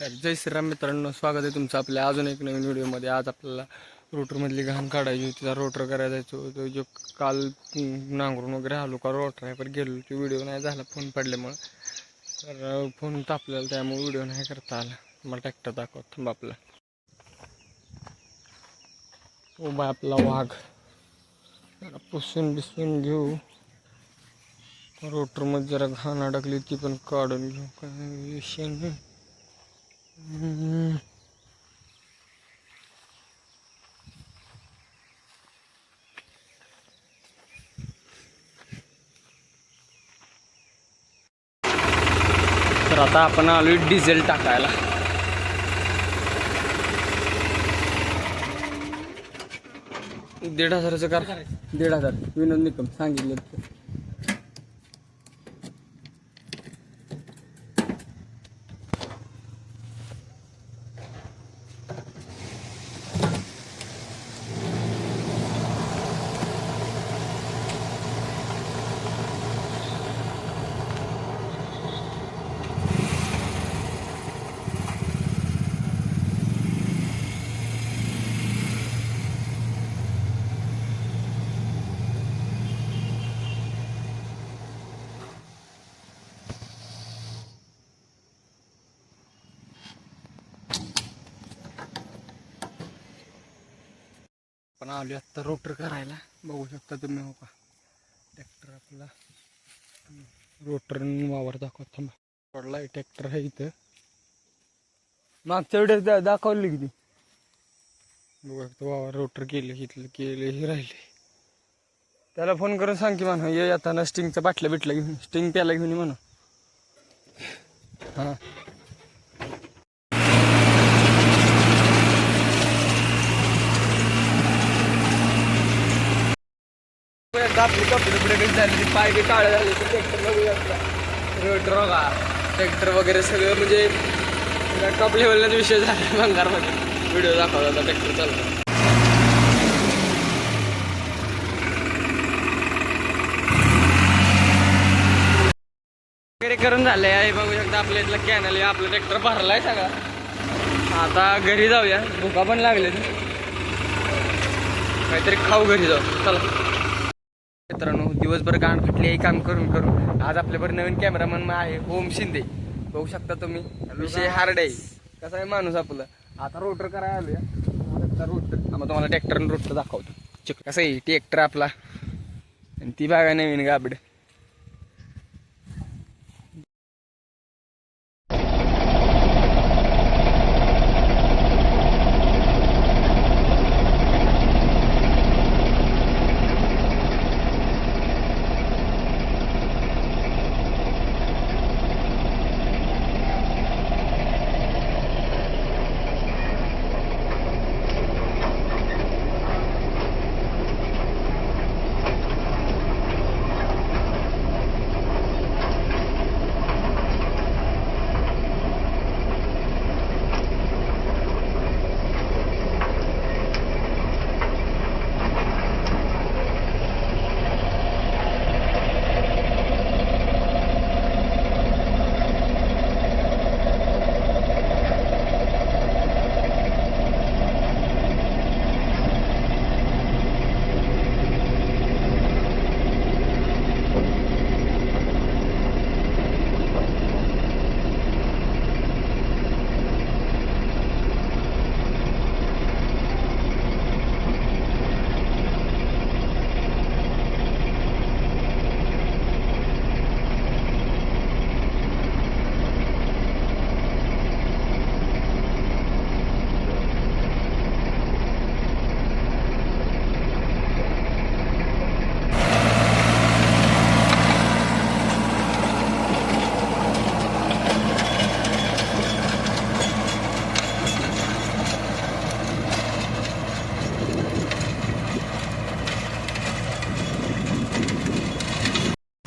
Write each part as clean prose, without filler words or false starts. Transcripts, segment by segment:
तर जय श्रीराम मित्रांनो, स्वागत आहे तुमचं आपल्या अजून एक नवीन व्हिडिओमध्ये। आज आपल्याला रोटरमधली घाण काढायची होती, त्या रोटर करायला जायचं होतं। जो काल नांगरून वगैरे आलो का रोटरावर गेलो, तो व्हिडिओ नाही झाला फोन पडल्यामुळे। तर फोन तापलेला त्यामुळे व्हिडिओ नाही करता आला। मला ट्रॅक्टर दाखवत थांबा आपला उभा आपला वाघ। जरा पुसून बिसून घेऊ, रोटरमध्ये जरा घाण अडकली ती पण काढून घेऊ, काय विषय नाही। तर आता आपण आलोय डिझेल टाकायला। $1,500 कार, 1,500 विनोद निकम सांगितलं। पण आलो आता रोटर करायला, बघू शकता तुम्ही। हो का ट्रॅक्टर आपला रोटर वावर दाखवत थांबा। पडलाय ट्रॅक्टर आहे इथं, मागच्या वेळेस दाखवली किती। बघू शकता वावर रोटर केले, इथलं केले, हे राहिले। त्याला फोन करून सांग की म्हणा ये येताना स्टिंगच्या बाटल्या बिटल्या घेऊन, स्टिंग प्याला घेऊन म्हणा। हां आपली कपडे बिडे झाली, पाय बी काळे झाले, तर ट्रॅक्टर बघू शकता। रोटर बघा, ट्रॅक्टर वगैरे सगळं म्हणजे टॉप लेवललाच विषय झाला भंगारमध्ये। व्हिडिओ दाखवला होता ट्रॅक्टर चालतो वगैरे करून झाले आहे। बघू शकता आपल्या इथला कॅनल आहे, आपला ट्रॅक्टर भरलाय सगळा। आता घरी जाऊया, भुका पण लागले, काहीतरी खाऊ, घरी जाऊ चला। मित्रांनो दिवसभर गाण फाटली आहे काम करून करून। आज आपल्यावर नवीन कॅमेरामन आहे ओम शिंदे, बघू शकता तुम्ही। विषय हार्ड आहे, कसा आहे माणूस आपलं। आता रोटर करायला आलोया, रोटर आम्हाला तुम्हाला ट्रॅक्टर रोटर दाखवतो। कसं आहे ट्रॅक्टर आपला, आणि ती बघा नवीन गाबड।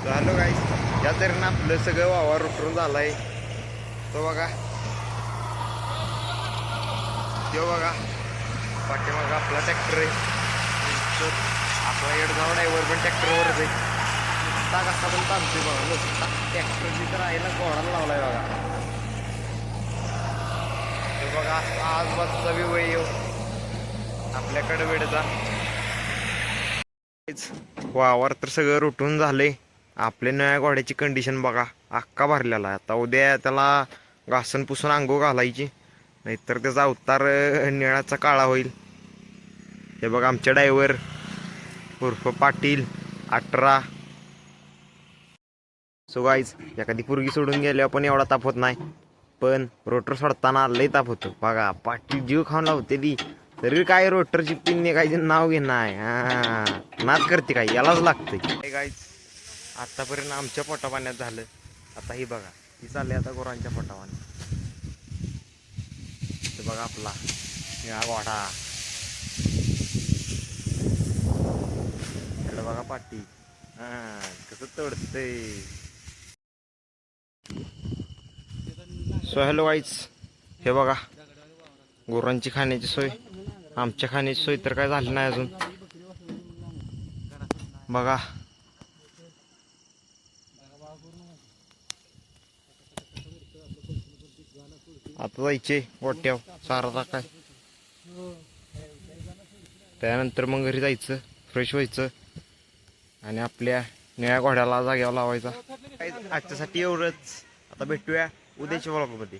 हॅलो गाईस, या तऱ्हेनं आपलं सगळं वावर रोटरून झालाय। तो बघा, तो बघा पाठीमाग आपला ट्रॅक्टर आहे। आपला येडगाव ड्रायव्हर पण ट्रॅक्टरवरच आहे। कसा पण चालतोय बघा, ट्रॅक्टरची तर आहे ना घोडाला लावलाय बघा। बघा आजबाजूचा व्यू येऊ आपल्याकडे वेळचा वावर तर सगळं रोटून झालंय. आपल्या नव्या घोड्याची कंडिशन बघा अख्खा भरलेला आहे. आता उद्या त्याला घासून पुसून अंघोळ घालायची, नाहीतर त्याचा अवतार निळाचा काळा होईल. हे बघा आमचे ड्रायव्हर उर्फ पाटील 18. सो गाईज एखादी पोरगी सोडून गेल्यावर पण एवढा ताप होत नाही, पण रोटर सोडताना लई ताप होतो. बघा पाटील जीव खाऊन लावते ती, तरी काय रोटरची पिन निघायचे नाव घे नाही. नाच करते काय, यालाच लागतंय. गाईज आतापर्यंत आमच्या पोटापाण्यात झालं, आता ही बघा ही चालली आता गुरांच्या पोटापाण्यात. बघा आपला निळा घोडा, इकडे बघा पाटी कसं तोडतंय. सो हॅलो गाईज, हे बघा गुरांची खाण्याची सोय, आमच्या खाण्याची सोय तर काय झाली नाही अजून. बघा आता जायचे गोट्याव चारा टाकाय, त्यानंतर मग घरी जायचं, फ्रेश व्हायचं आणि आपल्या निळ्या घोड्याला जाग्यावर लावायचा. आजच्यासाठी एवढंच. आता भेटूया उद्याच्या व्लॉगमध्ये.